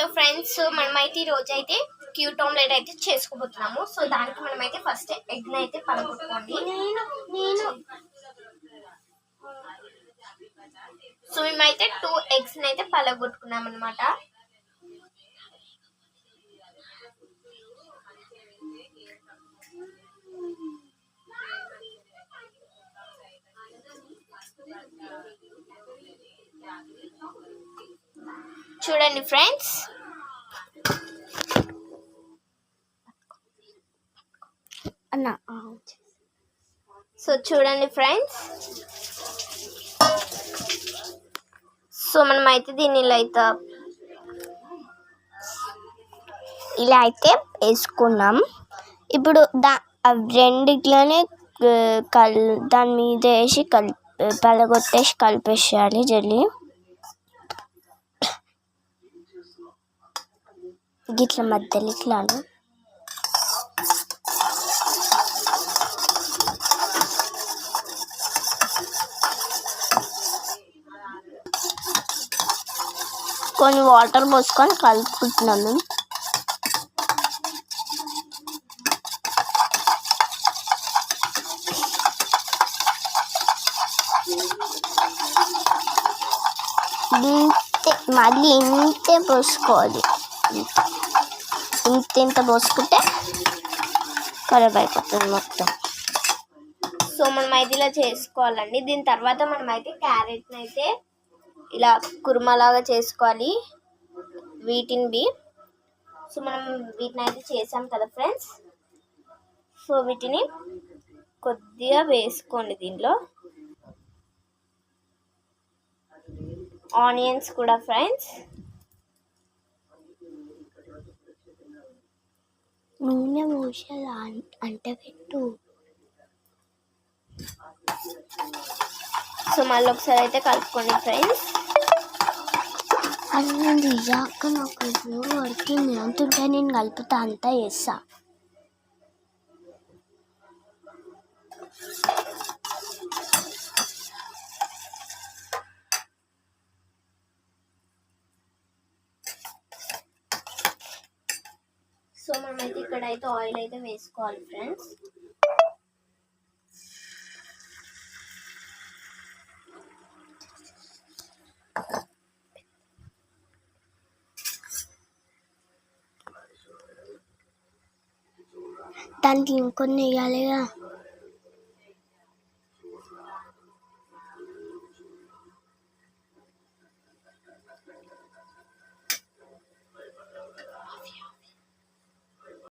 Hello friends, మనమైతే ఈ రోజు అయితే క్యూట్ ఆమ్లెట్ అయితే చేసుకోబోతున్నాము. సో దానికి మనమైతే ఫస్ట్ ఎగ్ అయితే పలగొట్టుకోండి. సో మేమైతే 2 eggs అయితే పలగొట్టుకున్నాం అనమాట. చూడండి ఫ్రెండ్స్, సో చూడండి ఫ్రెండ్స్, సో మనమైతే దీన్ని ఇలా అయితే వేసుకున్నాం. ఇప్పుడు రెండిట్లోనే దాని మీద వేసి పలగొట్టేసి కలిపేసేయాలి జల్లి. గిట్ల మధ్యలో ఇట్లాను కొన్ని వాటర్ పోసుకొని కలుపుకుంటున్నాము. మళ్ళీ ఇంతే పోసుకోవాలి. ఇంత పోసుకుంటే ఖరాబ్ అయిపోతుంది మొత్తం. సో మనం అయితే ఇలా చేసుకోవాలండి. దీని తర్వాత మనమైతే క్యారెట్ని అయితే ఇలా కుర్మలాగా చేసుకోవాలి వీటిని. సో మనం వీటిని అయితే చేసాం కదా ఫ్రెండ్స్. సో వీటిని కొద్దిగా వేసుకోండి. దీనిలో ఆనియన్స్ కూడా ఫ్రెండ్స్. నూనె పోసేలా అంటే పెట్టు. సో మళ్ళీ ఒకసారి అయితే కలుపుకోండి ఫ్రెండ్స్. అది నేను తీసాక నాకు పడుతుంది అంటుంటే నేను కలుపుతా అంతా చేస్తా. సో మనమైతే ఇక్కడైతే ఆయిల్ అయితే వేసుకోవాలి ఫ్రెండ్స్. దానికి ఇంకొన్ని వేయాలిగా.